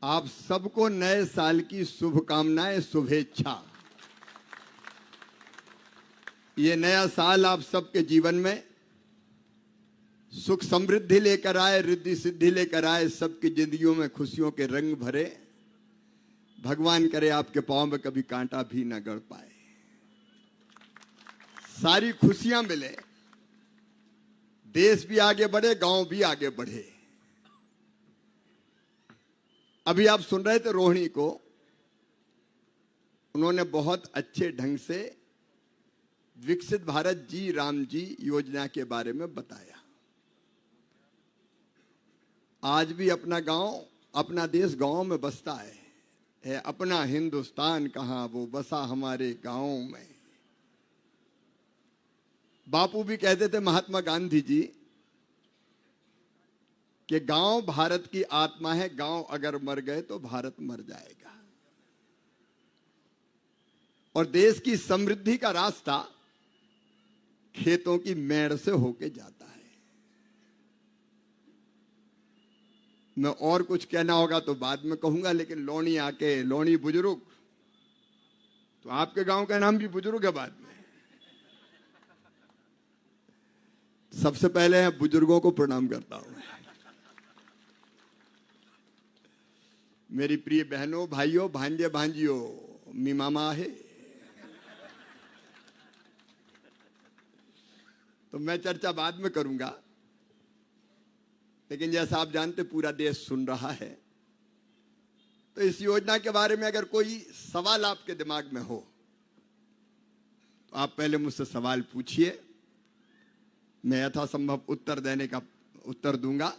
आप सबको नए साल की शुभकामनाएं, शुभेच्छा। ये नया साल आप सबके जीवन में सुख समृद्धि लेकर आए, रिद्धि सिद्धि लेकर आए, सबकी जिंदगियों में खुशियों के रंग भरे। भगवान करे आपके पांव में कभी कांटा भी न गड़ पाए, सारी खुशियां मिले, देश भी आगे बढ़े, गांव भी आगे बढ़े। अभी आप सुन रहे थे रोहिणी को, उन्होंने बहुत अच्छे ढंग से विकसित भारत जी राम जी योजना के बारे में बताया। आज भी अपना गांव, अपना देश गांव में बसता है अपना हिंदुस्तान कहां वो बसा हमारे गांव में। बापू भी कहते थे, महात्मा गांधी जी, कि गांव भारत की आत्मा है, गांव अगर मर गए तो भारत मर जाएगा। और देश की समृद्धि का रास्ता खेतों की मेड़ से होके जाता है। मैं और कुछ कहना होगा तो बाद में कहूंगा, लेकिन लोनी आके, लोनी बुजुर्ग, तो आपके गांव का नाम भी बुजुर्ग है बाद में। सबसे पहले बुजुर्गों को प्रणाम करता हूं। मेरी प्रिय बहनों, भाइयों, भांजे भांजियों, मी मामा है। तो मैं चर्चा बाद में करूंगा, लेकिन जैसा आप जानते पूरा देश सुन रहा है, तो इस योजना के बारे में अगर कोई सवाल आपके दिमाग में हो तो आप पहले मुझसे सवाल पूछिए, मैं यथासंभव उत्तर दूंगा,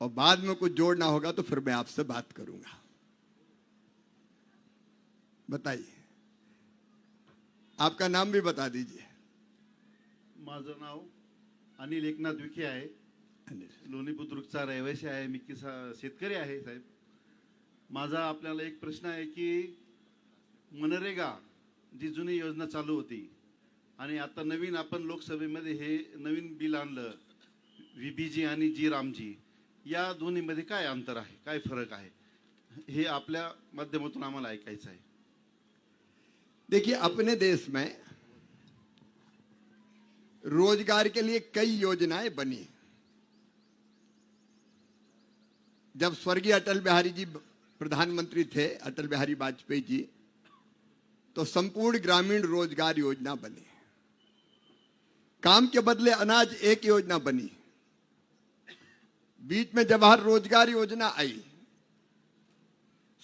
और बाद में कुछ जोड़ना होगा तो फिर मैं आपसे बात करूंगा। बताइए, आपका नाम भी बता दीजिए। माझं नाव अनिल एकनाथ विखे आहे, लोणी बुद्रुकचा रहिवासी आहे, मी शेतकरी आहे साहेब। माझा आपल्याला एक प्रश्न आहे की मनरेगा जी जुनी योजना चालू होती आणि आता नवीन आपण लोकसभेमध्ये हे नवीन बिल आणलं, व्हीबीजी आणि जी रामजी, या दोन्हीमध्ये काय अंतर आहे, काय फरक आहे, हे आपल्या माध्यमातून आम्हाला ऐकायचं आहे। देखिए, अपने देश में रोजगार के लिए कई योजनाएं बनी। जब स्वर्गीय अटल बिहारी जी प्रधानमंत्री थे, अटल बिहारी वाजपेयी जी, तो संपूर्ण ग्रामीण रोजगार योजना बनी। काम के बदले अनाज एक योजना बनी। बीच में जवाहर रोजगार योजना आई।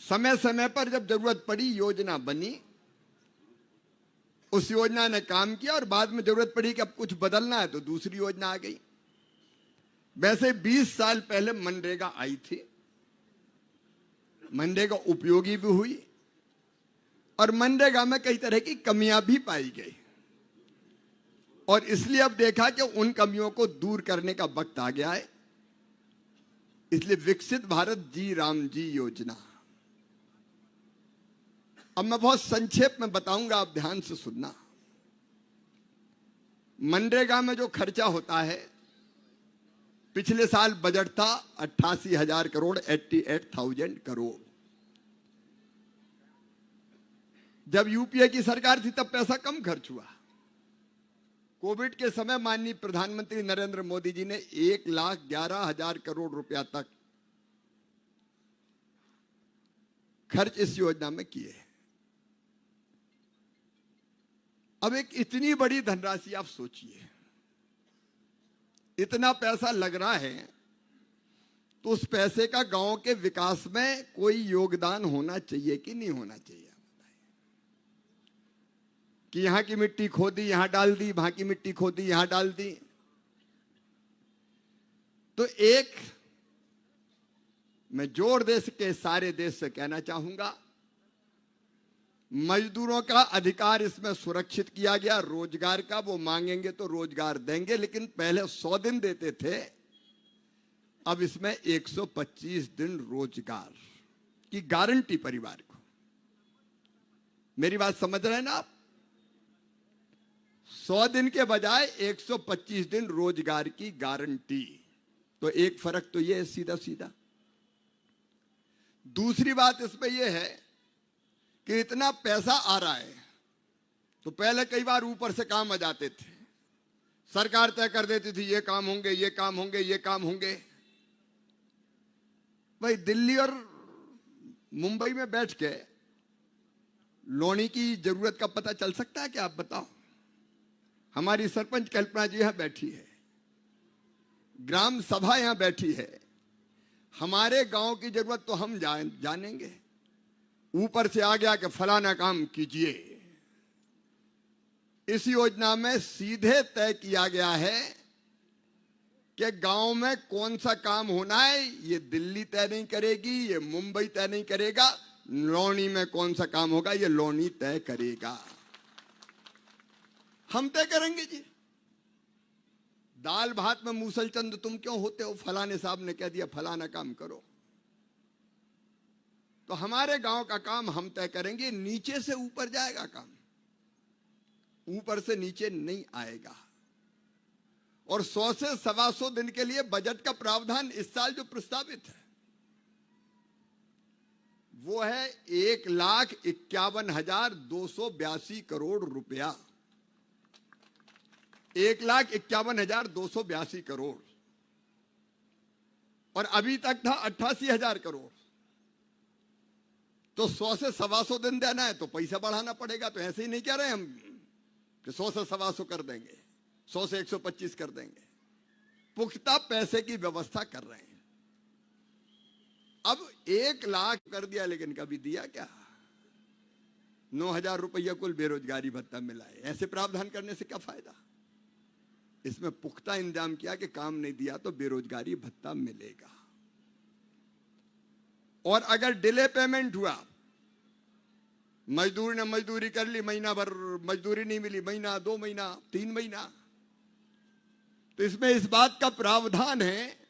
समय समय पर जब जरूरत पड़ी योजना बनी, उस योजना ने काम किया, और बाद में जरूरत पड़ी कि अब कुछ बदलना है तो दूसरी योजना आ गई। वैसे 20 साल पहले मनरेगा आई थी। मनरेगा उपयोगी भी हुई, और मनरेगा में कई तरह की कमियां भी पाई गई, और इसलिए अब देखा कि उन कमियों को दूर करने का वक्त आ गया है। इसलिए विकसित भारत जी राम जी योजना, अब मैं बहुत संक्षेप में बताऊंगा, आप ध्यान से सुनना। मनरेगा में जो खर्चा होता है, पिछले साल बजट था 88,000 करोड़, 88,000 करोड़। जब यूपीए की सरकार थी तब पैसा कम खर्च हुआ। कोविड के समय माननीय प्रधानमंत्री नरेंद्र मोदी जी ने 1,11,000 करोड़ रुपया तक खर्च इस योजना में किए। अब एक इतनी बड़ी धनराशि, आप सोचिए, इतना पैसा लग रहा है, तो उस पैसे का गांव के विकास में कोई योगदान होना चाहिए कि नहीं होना चाहिए? कि यहां की मिट्टी खोदी यहां डाल दी, वहां की मिट्टी खोदी यहां डाल दी। तो एक मैं जोर दे के सारे देश से कहना चाहूंगा, मजदूरों का अधिकार इसमें सुरक्षित किया गया। रोजगार का वो मांगेंगे तो रोजगार देंगे, लेकिन पहले 100 दिन देते थे, अब इसमें 125 दिन रोजगार की गारंटी परिवार को। मेरी बात समझ रहे हैं ना आप? 100 दिन के बजाय 125 दिन रोजगार की गारंटी। तो एक फर्क तो ये है सीधा सीधा। दूसरी बात इसमें यह है कि इतना पैसा आ रहा है तो पहले कई बार ऊपर से काम आ जाते थे, सरकार तय कर देती थी ये काम होंगे, ये काम होंगे, ये काम होंगे। भाई दिल्ली और मुंबई में बैठ के लोनी की जरूरत का पता चल सकता है क्या? आप बताओ। हमारी सरपंच कल्पना जी यहां बैठी है, ग्राम सभा यहां बैठी है, हमारे गांव की जरूरत तो हम जानेंगे। ऊपर से आ गया कि फलाना काम कीजिए। इस योजना में सीधे तय किया गया है कि गांव में कौन सा काम होना है ये दिल्ली तय नहीं करेगी, ये मुंबई तय नहीं करेगा, लोनी में कौन सा काम होगा ये लोनी तय करेगा। हम तय करेंगे जी। दाल भात में मूसलचंद तुम क्यों होते हो? फलाने साहब ने कह दिया फलाना काम करो, तो हमारे गांव का काम हम तय करेंगे। नीचे से ऊपर जाएगा काम, ऊपर से नीचे नहीं आएगा। और 100 से 125 दिन के लिए बजट का प्रावधान इस साल जो प्रस्तावित है वो है 1,51,282 करोड़ रुपया। 1,51,282 करोड़, और अभी तक था 88,000 करोड़। तो 100 से 125 दिन देना है तो पैसा बढ़ाना पड़ेगा। तो ऐसे ही नहीं कह रहे हम कि 100 से 125 कर देंगे, 100 से 125 कर देंगे। पुख्ता पैसे की व्यवस्था कर रहे हैं। अब 1 लाख कर दिया, लेकिन कभी दिया क्या? 9,000 रुपया कुल बेरोजगारी भत्ता मिला है। ऐसे प्रावधान करने से क्या फायदा? इसमें पुख्ता इंतजाम किया कि काम नहीं दिया तो बेरोजगारी भत्ता मिलेगा। और अगर डिले पेमेंट हुआ, मजदूर ने मजदूरी कर ली, महीना भर मजदूरी नहीं मिली, महीना, 2 महीना, 3 महीना, तो इसमें इस बात का प्रावधान है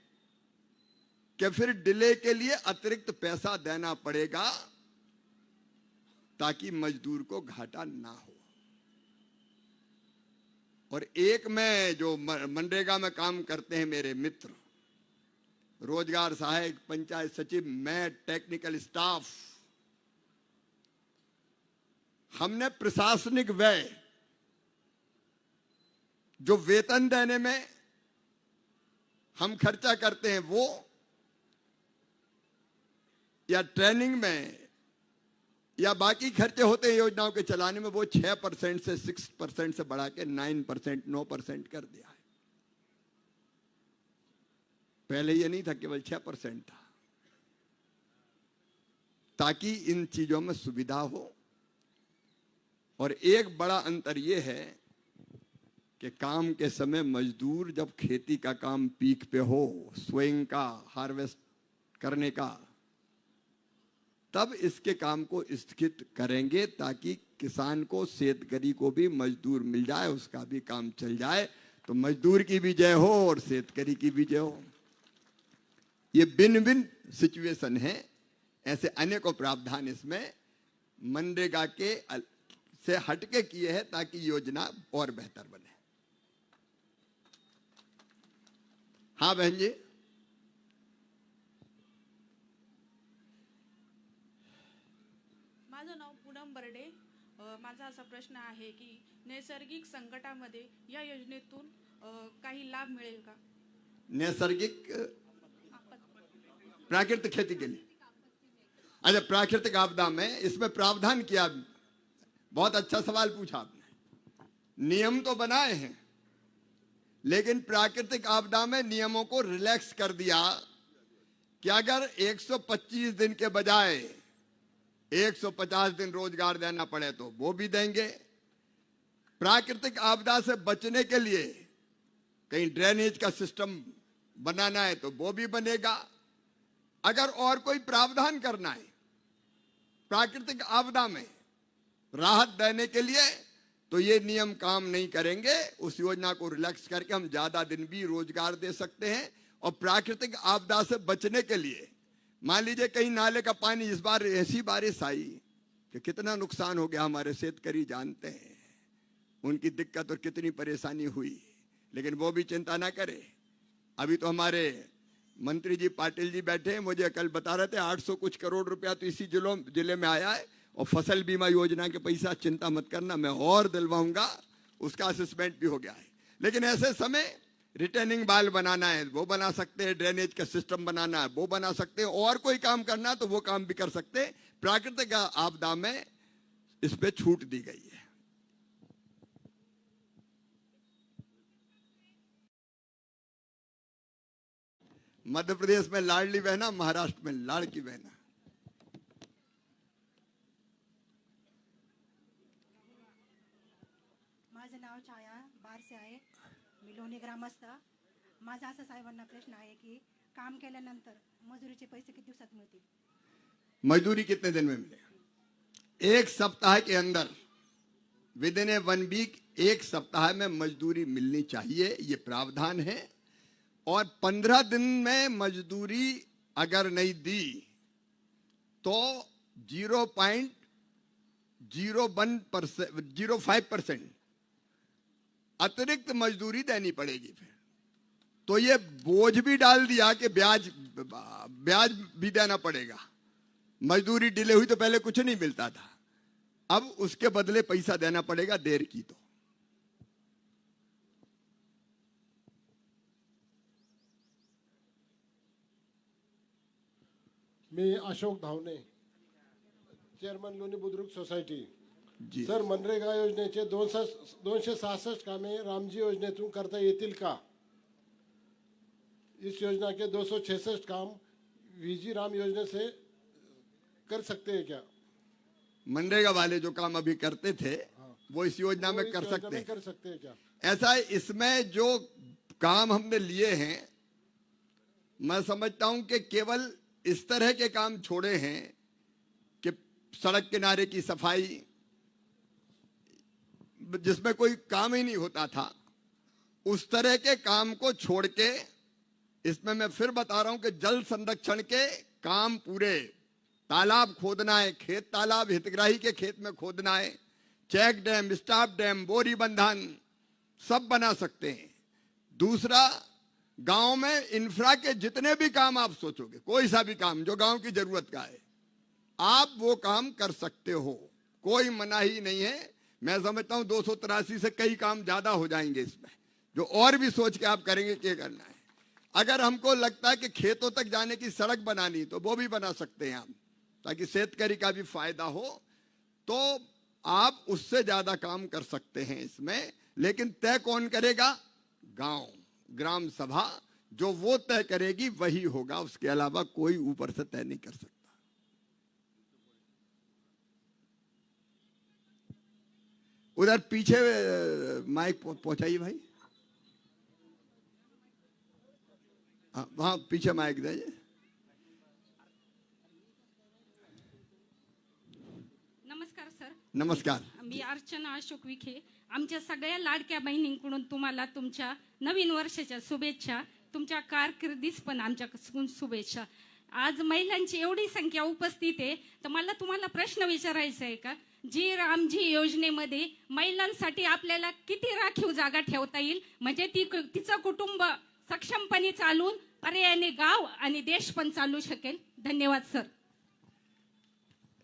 कि फिर डिले के लिए अतिरिक्त पैसा देना पड़ेगा ताकि मजदूर को घाटा ना हो। और एक में जो मनरेगा में काम करते हैं मेरे मित्र, रोजगार सहायक, पंचायत सचिव, मैं, टेक्निकल स्टाफ, हमने प्रशासनिक व्यय जो वेतन देने में हम खर्चा करते हैं वो, या ट्रेनिंग में, या बाकी खर्चे होते हैं योजनाओं के चलाने में, वो 6% से 6% से बढ़ा के 9%, 9% कर दिया है। पहले ये नहीं था, केवल 6% था, ताकि इन चीजों में सुविधा हो। और एक बड़ा अंतर यह है कि काम के समय मजदूर जब खेती का काम पीक पे हो, सोइंग का, हार्वेस्ट करने का, तब इसके काम को स्थगित करेंगे ताकि किसान को, सेतकरी को भी मजदूर मिल जाए, उसका भी काम चल जाए। तो मजदूर की भी जय हो और सेतकरी की भी जय हो। ये बिन बिन सिचुएशन है। ऐसे अनेकों प्रावधान इसमें मनरेगा के से हटके किए हैं ताकि योजना और बेहतर बने। हाँ बहन जी। माझं नाव पूनम बर्डे। माझा असा प्रश्न आहे की नैसर्गिक संकटामध्ये या योजनेतून काही लाभ मिळेल का? नैसर्गिक प्राकृतिक खेती के लिए, अच्छा, प्राकृतिक आपदा में इसमें प्रावधान किया। बहुत अच्छा सवाल पूछा आपने। नियम तो बनाए हैं, लेकिन प्राकृतिक आपदा में नियमों को रिलैक्स कर दिया कि अगर 125 दिन के बजाय 150 दिन रोजगार देना पड़े तो वो भी देंगे। प्राकृतिक आपदा से बचने के लिए कहीं ड्रेनेज का सिस्टम बनाना है तो वो भी बनेगा। अगर और कोई प्रावधान करना है प्राकृतिक आपदा में राहत देने के लिए, तो ये नियम काम नहीं करेंगे। उस योजना को रिलैक्स करके हम ज्यादा दिन भी रोजगार दे सकते हैं। और प्राकृतिक आपदा से बचने के लिए, मान लीजिए कहीं नाले का पानी, इस बार ऐसी बारिश आई कि कितना नुकसान हो गया, हमारे सेतकरी जानते हैं उनकी दिक्कत और कितनी परेशानी हुई। लेकिन वो भी चिंता ना करे, अभी तो हमारे मंत्री जी पाटिल जी बैठे हैं, मुझे कल बता रहे थे 800 कुछ करोड़ रुपया तो इसी जिले में आया है। और फसल बीमा योजना के पैसा चिंता मत करना, मैं और दिलवाऊंगा, उसका असेसमेंट भी हो गया है। लेकिन ऐसे समय रिटर्निंग बाल बनाना है वो बना सकते हैं, ड्रेनेज का सिस्टम बनाना है वो बना सकते हैं, और कोई काम करना है तो वो काम भी कर सकते हैं। प्राकृतिक आपदा में इस पे छूट दी गई है। मध्य प्रदेश में लाडली बहना, महाराष्ट्र में लाड़की बहना। माझं नाव छाया बारसे आहे, मी लोणी ग्रामस्थ। माझा असा साहेबांना प्रश्न आहे की काम केल्यानंतर मजुरीचे पैसे किती दिवसात मिळतील? मजदूरी कितने दिन में मिले? एक सप्ताह के अंदर, विद इन ए 1 वीक, एक सप्ताह में मजदूरी मिलनी चाहिए, ये प्रावधान है। और 15 दिन में मजदूरी अगर नहीं दी तो 0.05% अतिरिक्त मजदूरी देनी पड़ेगी। फिर तो ये बोझ भी डाल दिया कि ब्याज भी देना पड़ेगा। मजदूरी डिले हुई तो पहले कुछ नहीं मिलता था, अब उसके बदले पैसा देना पड़ेगा देर की। तो मी अशोक धावणे, चेअरमन लोणी बुद्रुक सोसायटी। जी सर, मनरेगा योजनेचे 266 कामे रामजी योजनेतून करता येतील का? इस योजना के 266 काम वीजी राम योजना से कर सकते हैं क्या? मनरेगा वाले जो काम अभी करते थे वो इस योजना में कर सकते हैं क्या? ऐसा है, इसमें जो काम हमने लिए हैं, मैं समझता हूं कि केवल इस तरह के काम छोड़े हैं कि सड़क किनारे की सफाई, जिसमें कोई काम ही नहीं होता था, उस तरह के काम को छोड़ के इसमें मैं फिर बता रहा हूं कि जल संरक्षण के काम पूरे, तालाब खोदना है, खेत तालाब हितग्राही के खेत में खोदना है, चेक डैम, स्टाफ डैम, बोरी बंधन सब बना सकते हैं। दूसरा, गांव में इंफ्रा के जितने भी काम आप सोचोगे, कोई सा भी काम जो गांव की जरूरत का है, आप वो काम कर सकते हो, कोई मनाही नहीं है। मैं समझता हूं 283 से कई काम ज्यादा हो जाएंगे इसमें, जो और भी सोच के आप करेंगे क्या करना है। अगर हमको लगता है कि खेतों तक जाने की सड़क बनानी तो वो भी बना सकते हैं हम, ताकि शेतकारी का भी फायदा हो। तो आप उससे ज्यादा काम कर सकते हैं इसमें, लेकिन तय कौन करेगा? गांव, ग्राम सभा जो वो तय करेगी वही होगा, उसके अलावा कोई ऊपर से तय नहीं कर सकता। उधर पीछे माइक पहुंचाइए भाई, वहां पीछे माइक दीजिए। नमस्कार सर। नमस्कार। मी अर्चना अशोक विखे। आमच्या सगळ्या लाडक्या बहिणींकडून तुम्हाला तुमच्या नवीन वर्षाच्या शुभेच्छा, तुमच्या कारकिर्दीस पण आमच्याकडून शुभेच्छा। आज महिलांची एवढी संख्या उपस्थित आहे, तर मला तुम्हाला प्रश्न विचारायचा आहे का, जी रामजी योजनेमध्ये महिलांसाठी आपल्याला किती राखीव जागा ठेवता येईल, म्हणजे तिचं कुटुंब सक्षमपणे चालून पर्यायाने गाव आणि देश पण चालू शकेल? धन्यवाद सर।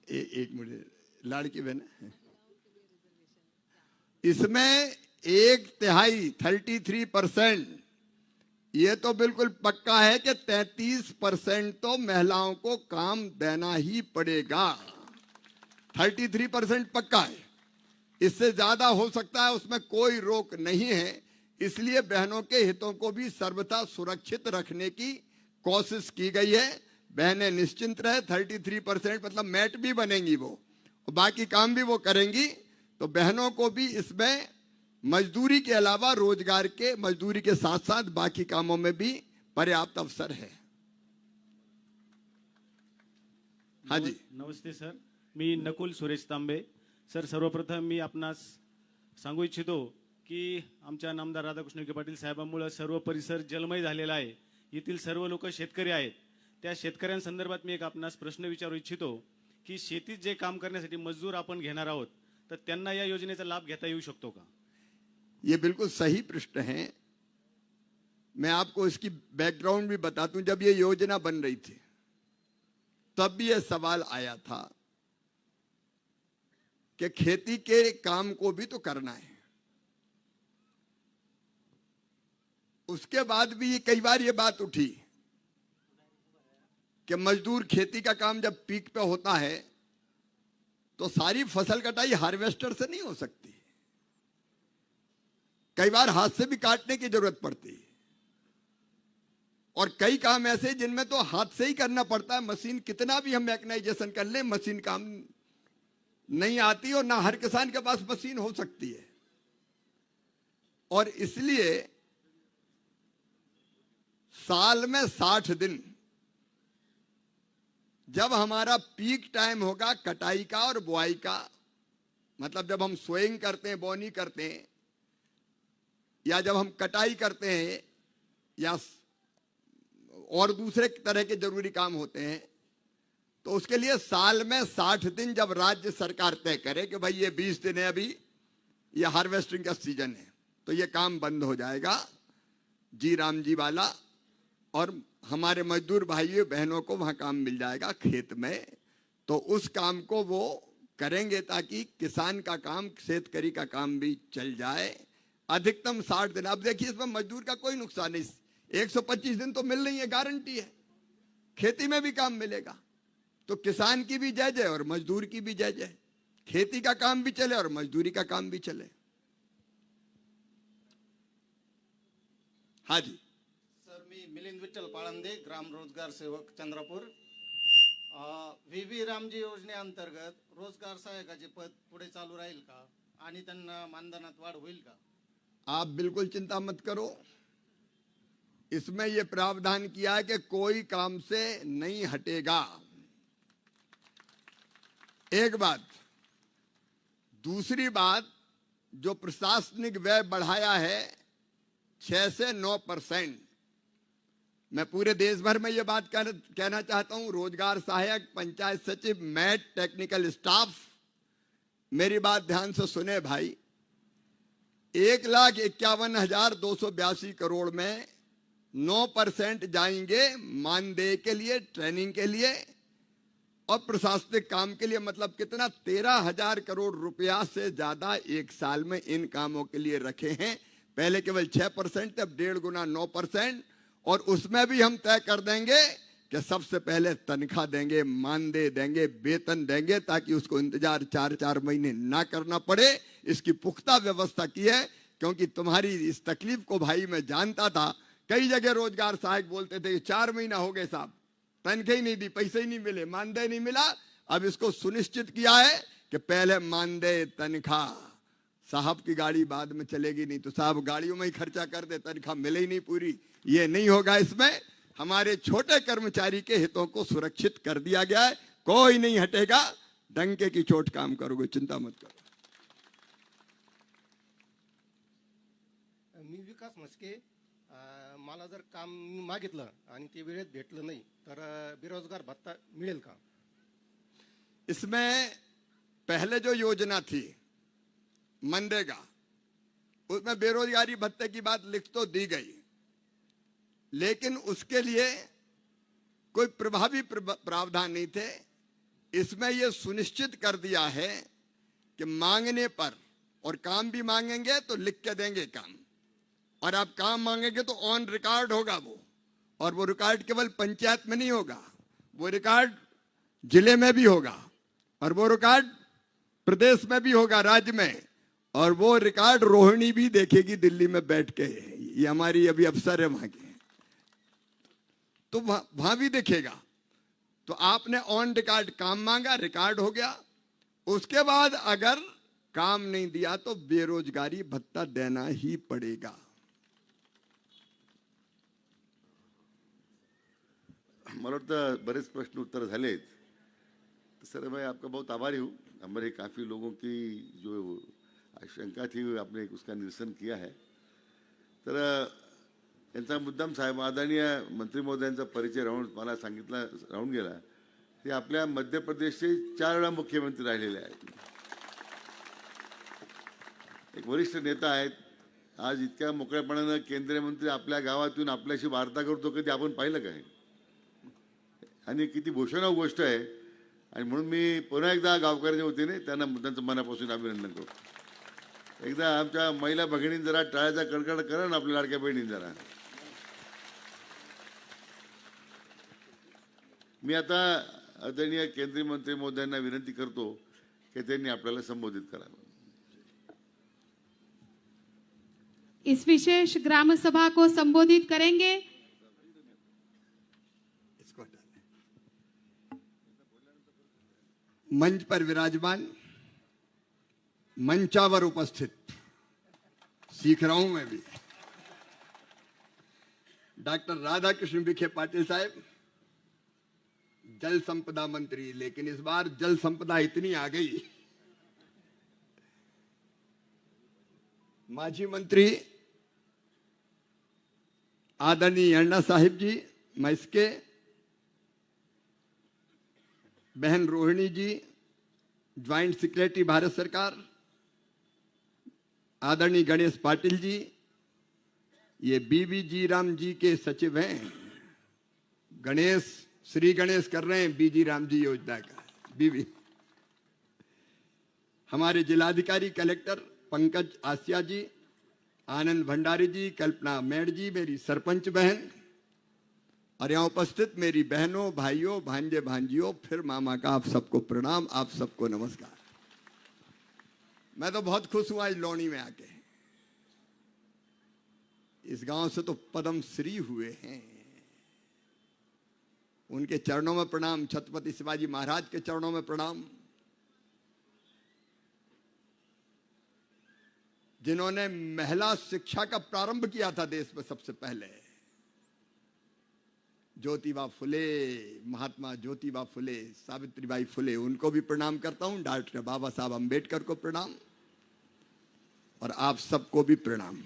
एक मिनट, लाड़की बहन, इसमें 1/3 33%, ये तो बिल्कुल पक्का है कि 33% तो महिलाओं को काम देना ही पड़ेगा। 33% पक्का है, इससे ज्यादा हो सकता है, उसमें कोई रोक नहीं है। इसलिए बहनों के हितों को भी सर्वथा सुरक्षित रखने की कोशिश की गई है। बहनें निश्चिंत रहे, 33% मतलब मैट भी बनेंगी वो, और बाकी काम भी वो करेंगी। तो बहनों को भी इसमें मजदूरी के अलावा रोजगार के, मजदूरी के साथ साथ बाकी कामों में भी पर्याप्त अवसर है। हाँ जी, नमस्ते सर, मी नकुल सुरेश तांबे। सर, सर्वप्रथम मी आपणास सांगू इच्छितो की आमच्या नामदार राधाकृष्ण विखे पाटील साहेबांमुळे सर्व परिसर जलमय झालेला आहे। येथील सर्व लोक शेतकरी आहेत। त्या शेतकऱ्यांसंदर्भात मी एक आपणास प्रश्न विचारू इच्छितो की शेतीत जे काम करण्यासाठी मजदूर आपण घेणार आहोत, तर त्यांना या योजनेचा लाभ घेता येऊ शकतो का? ये बिल्कुल सही प्रश्न है। मैं आपको इसकी बैकग्राउंड भी बता दूं, जब ये योजना बन रही थी तब भी ये सवाल आया था कि खेती के काम को भी तो करना है। उसके बाद भी ये कई बार ये बात उठी कि मजदूर खेती का काम जब पीक पे होता है तो सारी फसल कटाई हार्वेस्टर से नहीं हो सकती, कई बार हाथ से भी काटने की जरूरत पड़ती है। और कई काम ऐसे जिनमें तो हाथ से ही करना पड़ता है, मशीन कितना भी हम मैकेनाइजेशन कर लें मशीन काम नहीं आती, और ना हर किसान के पास मशीन हो सकती है। और इसलिए साल में 60 दिन जब हमारा पीक टाइम होगा कटाई का और बुआई का, मतलब जब हम सोइंग करते हैं, बोनी करते हैं, या जब हम कटाई करते हैं, या और दूसरे तरह के जरूरी काम होते हैं, तो उसके लिए साल में 60 दिन जब राज्य सरकार तय करे कि भाई ये 20 दिन है, अभी ये हार्वेस्टिंग का सीजन है, तो ये काम बंद हो जाएगा जी राम जी वाला, और हमारे मजदूर भाइयों बहनों को वहां काम मिल जाएगा खेत में। तो उस काम को वो करेंगे ताकि किसान का काम, शेतकरी का काम भी चल जाए। अधिकतम 60 दिन। अब देखिए इसमें मजदूर का कोई नुकसान नहीं, 125 दिन तो मिल रही है, गारंटी है, खेती में भी काम मिलेगा। तो किसान की भी जय जय और मजदूर की भी जय जय, खेती का काम भी चले और मजदूरी का काम भी चले। हाँ जी सर, मी मिलिंद विठ्ठल पाळंदे, ग्राम रोजगार सेवक चंद्रपूर। व्ही रामजी योजनेअंतर्गत रोजगार सहायकाचे पद पुढे चालू राहील का आणि त्यांना मानधनात वाढ होईल का? आप बिल्कुल चिंता मत करो, इसमें यह प्रावधान किया है कि कोई काम से नहीं हटेगा। एक बात। दूसरी बात, जो प्रशासनिक व्यय बढ़ाया है 6 से 9%, मैं पूरे देश भर में ये बात कहना चाहता हूं, रोजगार सहायक, पंचायत सचिव, मैट, टेक्निकल स्टाफ, मेरी बात ध्यान से सुने भाई। 1,51,282 करोड़ में 9% जाएंगे मानदेय के लिए, ट्रेनिंग के लिए और प्रशासनिक काम के लिए। मतलब कितना? 13,000 करोड़ रुपया से ज्यादा एक साल में इन कामों के लिए रखे हैं। पहले केवल 6%, अब 1.5 गुना 9%। और उसमें भी हम तय कर देंगे कि सबसे पहले तनख्वाह देंगे, मानदेय देंगे, वेतन देंगे, ताकि उसको इंतजार 4-4 महीने ना करना पड़े। इसकी पुख्ता व्यवस्था की है, क्योंकि तुम्हारी इस तकलीफ को भाई मैं जानता था। कई जगह रोजगार सहायक बोलते थे 4 महीना हो गए साहब, तनख्वाह ही नहीं दी, पैसे ही नहीं मिले, मानदेय नहीं मिला। अब इसको सुनिश्चित किया है कि पहले मानदेय, तनख्वाह। साहब की गाड़ी बाद में चलेगी नहीं, तो साहब गाड़ियों में ही खर्चा कर दे, तनख्वाह मिले ही नहीं पूरी, ये नहीं होगा। इसमें हमारे छोटे कर्मचारी के हितों को सुरक्षित कर दिया गया है, कोई नहीं हटेगा। डंके की चोट काम करोगे, चिंता मत करो। मी विकास म्हस्के, मला जर काम मागितलं आणि ते वेळेत भेटलं नाही तर बेरोजगार भत्ता मिळेल का? इसमें पहले जो योजना थी मनरेगा, उसमें बेरोजगारी भत्ते की बात लिख तो दी गई, लेकिन उसके लिए कोई प्रभावी प्रावधान नहीं थे। इसमें यह सुनिश्चित कर दिया है कि मांगने पर, और काम भी मांगेंगे तो लिख के देंगे काम, और आप काम मांगेंगे तो ऑन रिकॉर्ड होगा वो। और वो रिकॉर्ड केवल पंचायत में नहीं होगा, वो रिकॉर्ड जिले में भी होगा, और वो रिकॉर्ड प्रदेश में भी होगा, राज्य में। और वो रिकॉर्ड रोहिणी भी देखेगी दिल्ली में बैठ के, ये हमारी अभी अफसर है वहां के, तो वहां भी देखेगा। तो आपने ऑन रिकॉर्ड काम मांगा, रिकॉर्ड हो गया। उसके बाद अगर काम नहीं दिया तो बेरोजगारी भत्ता देना ही पड़ेगा। मला वाटतं बरेच प्रश्न उत्तर झालेत। तो सर मैं आपका बहुत आभारी हूँ। हमारे काफ़ी लोगों की जो आशंका थी आपने उसका निरसन किया है। तर यांचा मुद्दाम साहेब आदरणीय मंत्री महोदयांचा परिचय मला सांगितला राहून गेला। ते आपल्या मध्य प्रदेशचे 4 वेळा मुख्यमंत्री राहिलेले आहेत, एक वरिष्ठ नेता आहेत। आज इतक्या मोकळ्यापणानं केंद्रीय मंत्री आपल्या गावातून आपल्याशी वार्ता करतो, कधी आपण पाहिलं काय? आणि किती भूषणाव गोष्ट आहे. आणि म्हणून मी पुन्हा एकदा गावकऱ्यांच्या वतीने त्यांचं मनापासून अभिनंदन करतो. एकदा आमच्या महिला भगिनींनी जरा टाळ्याचा कडकड करा ना आपल्या लाडक्या बहिणींनी जरा. मी आता आदरणीय केंद्रीय मंत्री महोदयांना विनंती करतो की त्यांनी आपल्याला संबोधित करावं. इस विशेष ग्राम सभा को संबोधित करेंगे मंच पर विराजमान, मंचावर उपस्थित, सीख रहा हूं मैं भी, डॉक्टर राधाकृष्ण विखे पाटिल साहब, जल संपदा मंत्री. लेकिन इस बार जल संपदा इतनी आ गई, माजी मंत्री आदरणीय अण्णा साहिब जी मैसके, बहन रोहिणी जी ज्वाइंट सेक्रेटरी भारत सरकार, आदरणीय गणेश पाटिल जी, ये बीबी जी राम जी के सचिव हैं. गणेश, श्री गणेश कर रहे हैं बीजी राम जी योजना का. बीबी हमारे जिलाधिकारी कलेक्टर पंकज आसिया जी, आनंद भंडारी जी, कल्पना मेड़ जी, मेरी सरपंच बहन, और यहाँ उपस्थित मेरी बहनों, भाइयों, भांजे भांजियों, फिर मामा का आप सबको प्रणाम, आप सबको नमस्कार. मैं तो बहुत खुश हुआ इस लोनी में आके. इस गांव से तो पद्म श्री हुए हैं. उनके चरणों में प्रणाम, छत्रपति शिवाजी महाराज के चरणों में प्रणाम, जिन्होंने महिला शिक्षा का प्रारंभ किया था देश में सबसे पहले. ज्योतिबा फुले, महात्मा ज्योतिबा फुले, सावित्रीबाई फुले, उनको भी प्रणाम करता हूं. डॉक्टर बाबा साहब अंबेडकर को प्रणाम, और आप सबको भी प्रणाम.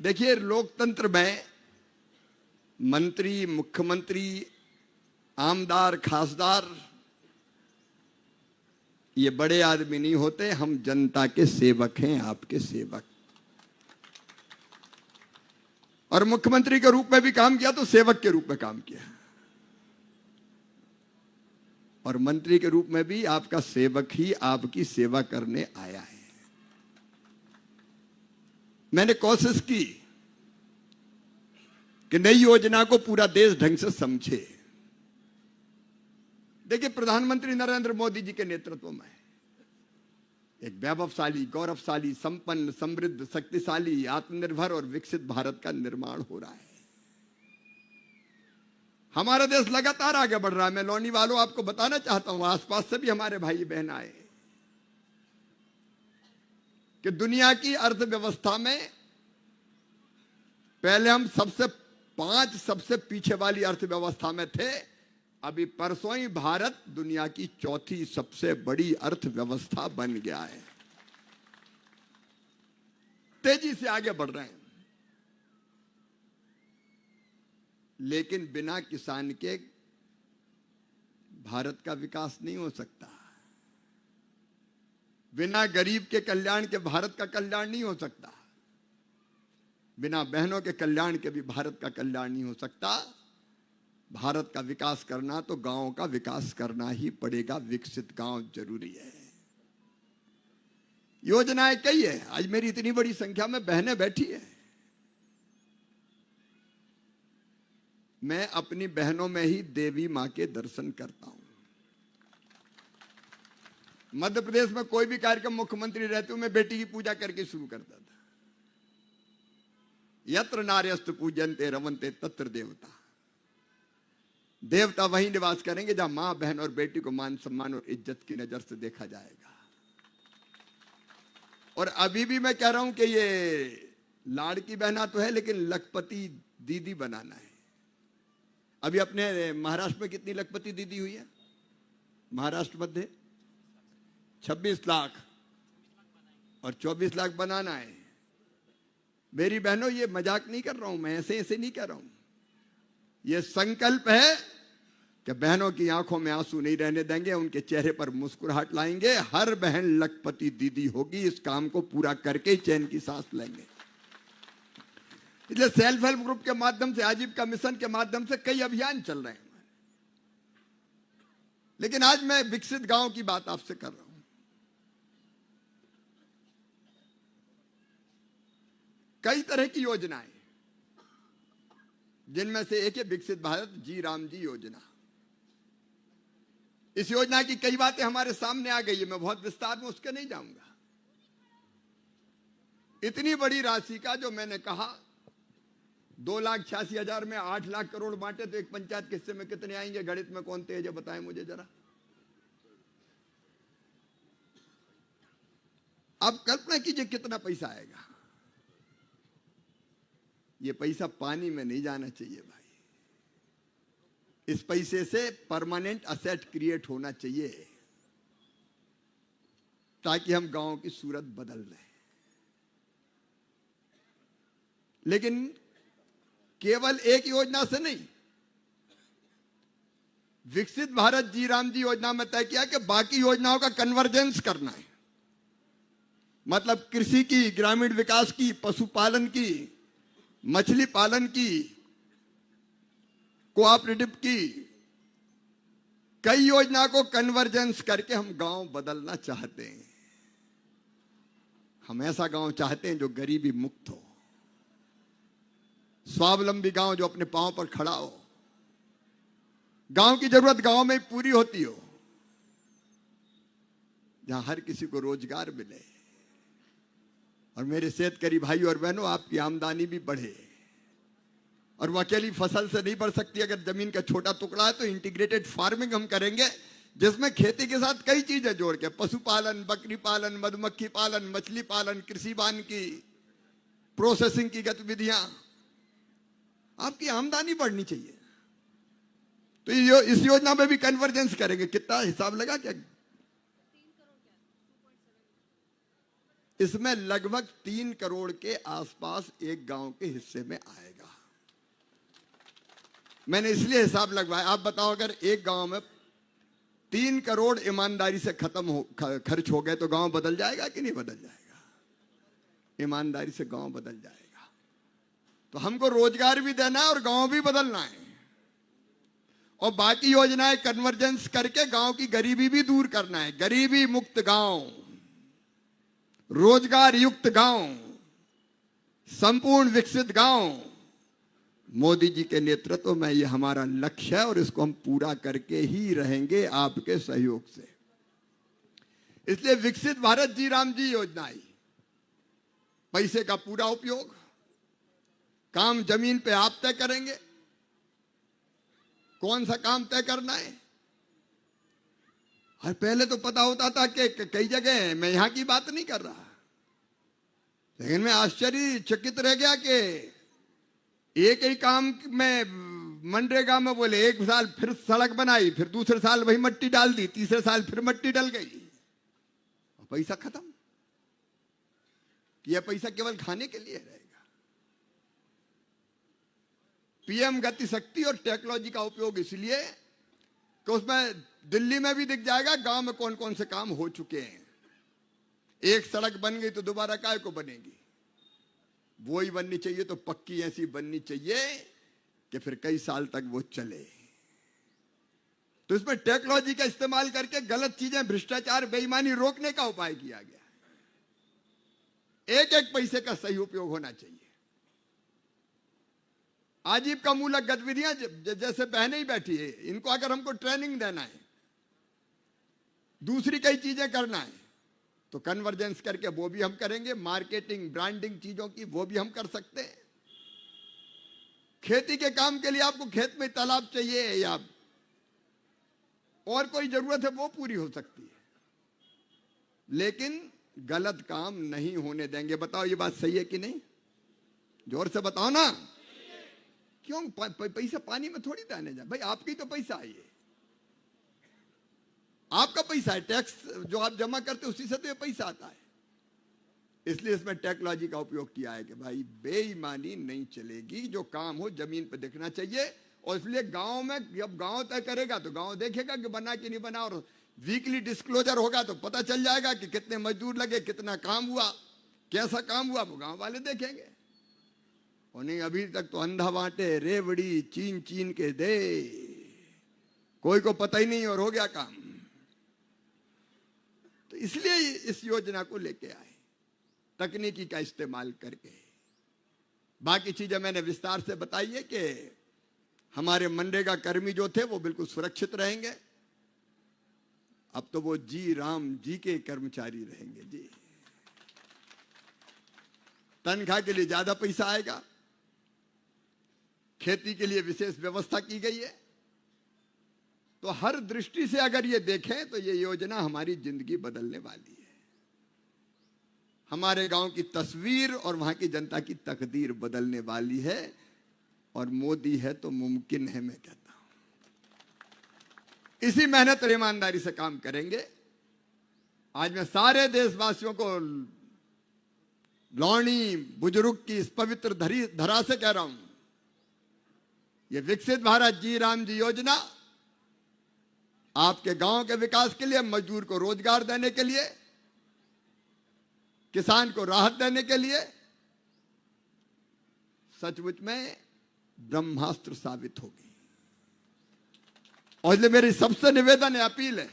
देखिए, लोकतंत्र में मंत्री, मुख्यमंत्री, आमदार, खासदार, ये बड़े आदमी नहीं होते. हम जनता के सेवक हैं, आपके सेवक. और मुख्यमंत्री के रूप में भी काम किया तो सेवक के रूप में काम किया, और मंत्री के रूप में भी आपका सेवक ही आपकी सेवा करने आया है. मैंने कोशिश की कि नई योजना को पूरा देश ढंग से समझे. देखिए, प्रधानमंत्री नरेंद्र मोदी जी के नेतृत्व में एक वैभवशाली, गौरवशाली, संपन्न, समृद्ध, शक्तिशाली, आत्मनिर्भर और विकसित भारत का निर्माण हो रहा है. हमारा देश लगातार आगे बढ़ रहा है. मैं लोनी वालों आपको बताना चाहता हूं, आसपास से भी हमारे भाई बहन आए, कि दुनिया की अर्थव्यवस्था में पहले हम सबसे पीछे वाली अर्थव्यवस्था में थे. अभी परसों ही भारत दुनिया की चौथी सबसे बड़ी अर्थव्यवस्था बन गया है. तेजी से आगे बढ़ रहे हैं. लेकिन बिना किसान के भारत का विकास नहीं हो सकता. बिना गरीब के कल्याण के भारत का कल्याण नहीं हो सकता. बिना बहनों के कल्याण के भी भारत का कल्याण नहीं हो सकता. भारत का विकास करना तो गांवों का विकास करना ही पड़ेगा. विकसित गांव जरूरी है. योजनाएं कई है. आज मेरी इतनी बड़ी संख्या में बहनें बैठी है. मैं अपनी बहनों में ही देवी मां के दर्शन करता हूं. मध्य प्रदेश में कोई भी कार्यक्रम मुख्यमंत्री रहते हुए मैं बेटी की पूजा करके शुरू करता था. यत्र नार्यस्तु पूजन्ते रमन्ते तत्र देवता. देवता वहीं निवास करेंगे जहां मां, बहन और बेटी को मान, सम्मान और इज्जत की नजर से देखा जाएगा. और अभी भी मैं कह रहा हूं कि ये लाड़की बहना तो है, लेकिन लखपति दीदी बनाना है. अभी अपने महाराष्ट्र में कितनी लखपति दीदी हुई है? महाराष्ट्र मध्य 26 लाख और 24 लाख बनाना है. मेरी बहनों, ये मजाक नहीं कर रहा हूं मैं, ऐसे नहीं कह रहा हूं. ये संकल्प है कि बहनों की आंखों में आंसू नहीं रहने देंगे, उनके चेहरे पर मुस्कुराहट लाएंगे। हर बहन लखपति दीदी होगी, इस काम को पूरा करके ही चैन की सांस लेंगे। इसलिए सेल्फ हेल्प ग्रुप के माध्यम से, आजीविका मिशन के माध्यम से कई अभियान चल रहे हैं। लेकिन आज मैं विकसित गांव की बात आपसे कर रहा हूं। कई तरह की योजनाएं, जिनमें से एक है विकसित भारत जी राम जी योजना। इस योजना की कई बातें हमारे सामने आ गई है, मैं बहुत विस्तार में उसके नहीं जाऊंगा। इतनी बड़ी राशि का, जो मैंने कहा 2,86,000 में 8 लाख करोड़ बांटे, तो एक पंचायत के हिस्से में कितने आएंगे? गणित में कौन तेज है, बताएं मुझे जरा। आप कल्पना कीजिए कितना पैसा आएगा। ये पैसा पानी में नहीं जाना चाहिए भाई। इस पैसे से परमानेंट असेट क्रिएट होना चाहिए, ताकि हम गांव की सूरत बदल दें। लेकिन केवल एक योजना से नहीं, विकसित भारत जी राम जी योजना में तय किया कि बाकी योजनाओं का कन्वर्जेंस करना है। मतलब कृषि की, ग्रामीण विकास की, पशुपालन की, मछली पालन की, कोऑपरेटिव की, कई योजना को कन्वर्जेंस करके हम गांव बदलना चाहते हैं। हम ऐसा गांव चाहते हैं जो गरीबी मुक्त हो, स्वावलंबी गांव जो अपने पांव पर खड़ा हो, गांव की जरूरत गांव में पूरी होती हो, जहां हर किसी को रोजगार मिले। और मेरे शेतकरी भाई और बहनों, आपकी आमदनी भी बढ़े। और वो अकेली फसल से नहीं बढ़ सकती। अगर जमीन का छोटा टुकड़ा है तो इंटीग्रेटेड फार्मिंग हम करेंगे, जिसमें खेती के साथ कई चीजें जोड़ के, पशुपालन, बकरी पालन, मधुमक्खी पालन, मछली पालन, कृषि वानिकी, प्रोसेसिंग की गतिविधियां, आपकी आमदनी बढ़नी चाहिए। तो इस योजना में भी कन्वर्जेंस करेंगे। कितना हिसाब लगा क्या? इसमें लगभग 3 करोड़ के आसपास एक गांव के हिस्से में आएगा। मैंने इसलिए हिसाब लगवाया। आप बताओ, अगर एक गांव में 3 करोड़ ईमानदारी से खर्च हो गए तो गांव बदल जाएगा कि नहीं बदल जाएगा? ईमानदारी से गांव बदल जाएगा। तो हमको रोजगार भी देना है और गांव भी बदलना है। और बाकी योजनाएं कन्वर्जेंस करके गांव की गरीबी भी दूर करना है। गरीबी मुक्त गांव, रोजगार युक्त गांव, संपूर्ण विकसित गांव, मोदी जी के नेतृत्व में ये हमारा लक्ष्य है और इसको हम पूरा करके ही रहेंगे आपके सहयोग से। इसलिए विकसित भारत जी राम जी योजना आई। पैसे का पूरा उपयोग, काम जमीन पे आप तय करेंगे कौन सा काम तय करना है। और पहले तो पता होता था कि कई जगह, मैं यहां की बात नहीं कर रहा, लेकिन मैं आश्चर्यचकित रह गया कि एक ही काम में मनरेगा में बोले 1 साल फिर सड़क बनाई, फिर दूसरे साल वही मट्टी डाल दी, तीसरे साल फिर मट्टी डल गई, पैसा खत्म। यह पैसा केवल खाने के लिए रहेगा। पीएम गति शक्ति और टेक्नोलॉजी का उपयोग इसलिए कि उसमें दिल्ली में भी दिख जाएगा गांव में कौन कौन से काम हो चुके हैं। एक सड़क बन गई तो दोबारा काय को बनेगी? वो ही बननी चाहिए, तो पक्की ऐसी बननी चाहिए कि फिर कई साल तक वो चले। तो इसमें टेक्नोलॉजी का इस्तेमाल करके गलत चीजें, भ्रष्टाचार, बेईमानी रोकने का उपाय किया गया। एक एक पैसे का सही उपयोग होना चाहिए। आजीविका मूलक गतिविधियां, जैसे बहनें ही बैठी है, इनको अगर हमको ट्रेनिंग देना है, दूसरी कई चीजें करना है, तो कन्वर्जेंस करके वो भी हम करेंगे। मार्केटिंग, ब्रांडिंग चीजों की, वो भी हम कर सकते हैं। खेती के काम के लिए आपको खेत में तालाब चाहिए या और कोई जरूरत है, वो पूरी हो सकती है, लेकिन गलत काम नहीं होने देंगे। बताओ ये बात सही है कि नहीं? जोर से बताओ ना। क्यों पैसा पानी में थोड़ी जाने जाए भाई, आपकी तो पैसा है, ये आपका पैसा है, टैक्स जो आप जमा करते उसी से तो ये पैसा आता है। इसलिए इसमें टेक्नोलॉजी का उपयोग किया है कि भाई बेईमानी नहीं चलेगी, जो काम हो जमीन पर दिखना चाहिए और इसलिए गांव में जब गांव तय करेगा तो गांव देखेगा कि बना कि नहीं बना, और वीकली डिस्क्लोजर होगा तो पता चल जाएगा कि कितने मजदूर लगे, कितना काम हुआ, कैसा काम हुआ, वो गांव वाले देखेंगे। और नहीं अभी तक तो अंधा बांटे रेवड़ी चीन चीन के दे, कोई को पता ही नहीं और हो गया काम। तो इसलिए इस योजना को लेके आए, तकनीकी का इस्तेमाल करके। बाकी चीजें मैंने विस्तार से बताई है कि हमारे मनरेगा कर्मी जो थे वो बिल्कुल सुरक्षित रहेंगे। अब तो वो जी राम जी के कर्मचारी रहेंगे जी। तनख्वाह के लिए ज्यादा पैसा आएगा, खेती के लिए विशेष व्यवस्था की गई है। तो हर दृष्टि से अगर ये देखें तो ये योजना हमारी जिंदगी बदलने वाली है। हमारे गांव की तस्वीर और वहां की जनता की तकदीर बदलने वाली है। और मोदी है तो मुमकिन है, मैं कहता हूं। इसी मेहनत और ईमानदारी से काम करेंगे। आज मैं सारे देशवासियों को लौणी बुजुर्ग की इस पवित्र धरा से कह रहा हूं, ये विकसित भारत जी राम जी योजना आपके गांव के विकास के लिए, मजदूर को रोजगार देने के लिए, किसान को राहत देने के लिए सचमुच में ब्रह्मास्त्र साबित होगी। और इसलिए मेरी सबसे निवेदन है, अपील है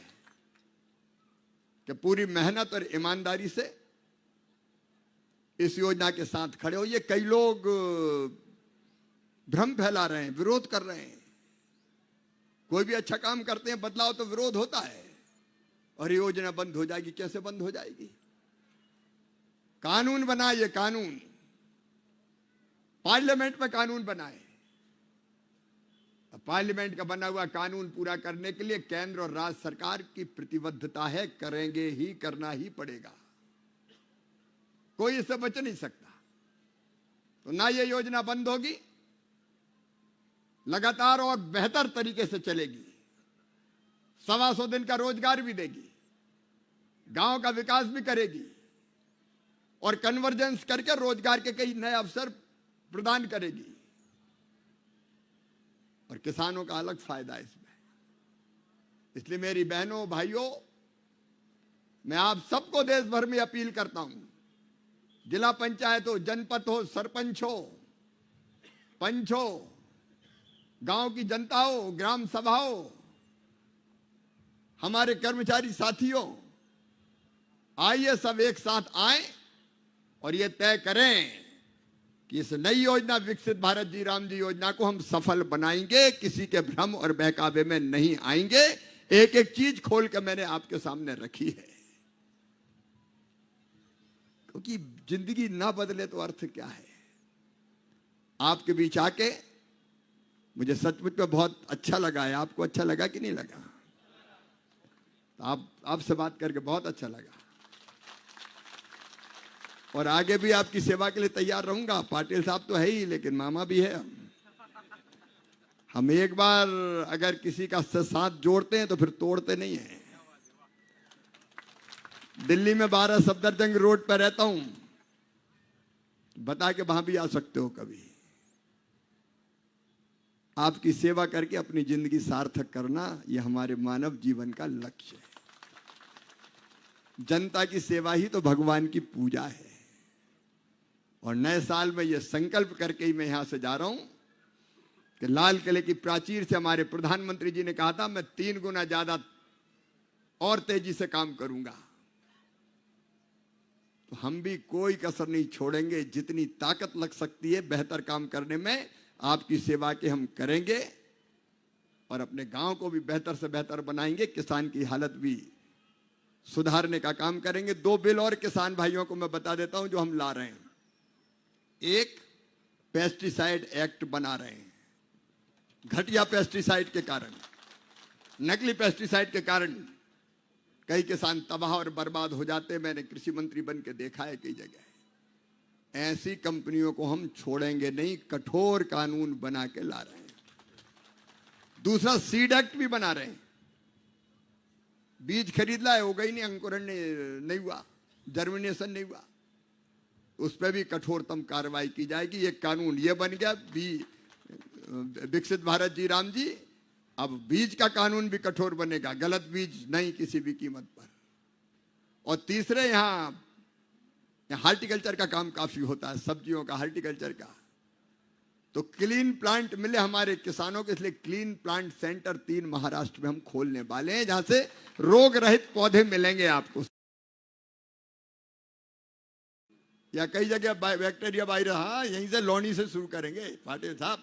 कि पूरी मेहनत और ईमानदारी से इस योजना के साथ खड़े हो। ये कई लोग भ्रम फैला रहे हैं, विरोध कर रहे हैं। कोई भी अच्छा काम करते हैं, बदलाव तो विरोध होता है। और योजना बंद हो जाएगी, कैसे बंद हो जाएगी? कानून बनाए, कानून पार्लियामेंट में कानून बनाए। पार्लियामेंट का बना हुआ कानून पूरा करने के लिए केंद्र और राज्य सरकार की प्रतिबद्धता है, करेंगे ही, करना ही पड़ेगा, कोई इससे बच नहीं सकता। तो ना ये योजना बंद होगी, लगातार और बेहतर तरीके से चलेगी। 125 दिन का रोजगार भी देगी, गांव का विकास भी करेगी और कन्वर्जेंस करके रोजगार के कई नए अवसर प्रदान करेगी। और किसानों का अलग फायदा है इसमें। इसलिए मेरी बहनों भाइयों, मैं आप सबको देश भर में अपील करता हूं, जिला पंचायत हो, जनपद हो, सरपंच हो, पंच हो, गांव की जनता हो, ग्राम सभा हो, हमारे कर्मचारी साथियों, आइए सब एक साथ आए और ये तय करें कि इस नई योजना विकसित भारत जी राम जी योजना को हम सफल बनाएंगे, किसी के भ्रम और बहकावे में नहीं आएंगे। एक एक चीज खोल के मैंने आपके सामने रखी है, क्योंकि जिंदगी ना बदले तो अर्थ क्या है। आपके बीच आके मुझे सचमुच में बहुत अच्छा लगा है। आपको अच्छा लगा कि नहीं लगा? तो आपसे बात करके बहुत अच्छा लगा और आगे भी आपकी सेवा के लिए तैयार रहूंगा। पाटिल साहब तो है ही, लेकिन मामा भी है। हम एक बार अगर किसी का साथ जोड़ते हैं तो फिर तोड़ते नहीं हैं। दिल्ली में 12 सफदरजंग रोड पर रहता हूं, बता के वहां भी आ सकते हो कभी। आपकी सेवा करके अपनी जिंदगी सार्थक करना, यह हमारे मानव जीवन का लक्ष्य है। जनता की सेवा ही तो भगवान की पूजा है। और नए साल में यह संकल्प करके ही मैं यहां से जा रहा हूं कि लाल किले की प्राचीर से हमारे प्रधानमंत्री जी ने कहा था, मैं 3 गुना ज्यादा और तेजी से काम करूंगा। तो हम भी कोई कसर नहीं छोड़ेंगे, जितनी ताकत लग सकती है बेहतर काम करने में आपकी सेवा के हम करेंगे और अपने गांव को भी बेहतर से बेहतर बनाएंगे। किसान की हालत भी सुधारने का काम करेंगे। 2 बिल और किसान भाइयों को मैं बता देता हूं जो हम ला रहे हैं। एक, पेस्टिसाइड एक्ट बना रहे हैं। घटिया पेस्टिसाइड के कारण, नकली पेस्टिसाइड के कारण कई किसान तबाह और बर्बाद हो जाते हैं। मैंने कृषि मंत्री बन के देखा है कई जगह। ऐसी कंपनियों को हम छोड़ेंगे नहीं, कठोर कानून बना के ला रहे हैं। दूसरा, सीड एक्ट भी बना रहे हैं। बीज खरीद लाए, हो गई नहीं, अंकुरण नहीं हुआ, जर्मिनेशन नहीं हुआ, उस पर भी कठोरतम कार्रवाई की जाएगी। एक कानून ये बन गया, विकसित भारत जी राम जी, अब बीज का कानून भी कठोर बनेगा, गलत बीज नहीं किसी भी कीमत पर। और तीसरे यहाँ हार्टिकल्चर का काम काफी होता है, सब्जियों का, हार्टिकल्चर का। तो क्लीन प्लांट मिले हमारे किसानों को, इसलिए क्लीन प्लांट सेंटर 3 महाराष्ट्र में हम खोलने वाले हैं, जहां से रोग रहित पौधे मिलेंगे आपको। या कई जगह बैक्टीरिया वायरस, हाँ यहीं से लौनी से शुरू करेंगे पाटिल साहब,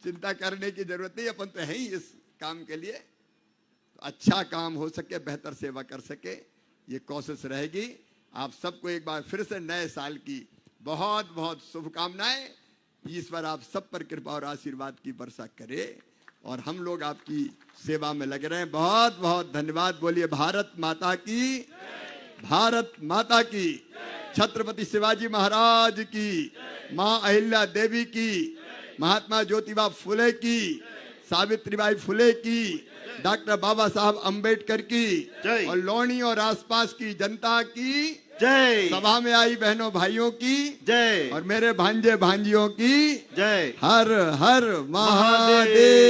चिंता करने की जरूरत नहीं, अपन तो है ही इस काम के लिए। तो अच्छा काम हो सके, बेहतर सेवा कर सके, ये कोशिश रहेगी। आप सबको एक बार फिर से नए साल की बहुत बहुत शुभकामनाएं। ईश्वर आप सब पर कृपा और आशीर्वाद की वर्षा करे, और हम लोग आपकी सेवा में लगे रहें। बहुत बहुत धन्यवाद। बोलिए भारत माता की, भारत माता की, छत्रपति शिवाजी महाराज की, माँ अहिल्या देवी की, महात्मा ज्योतिबा फुले की, सावित्रीबाई फुले की, डॉक्टर बाबा साहब अंबेडकर की, और लौनी और आसपास की जनता की जय। सभा में आई बहनों भाइयों की जय। और मेरे भांजे भांजियों की जय। हर हर महादेव।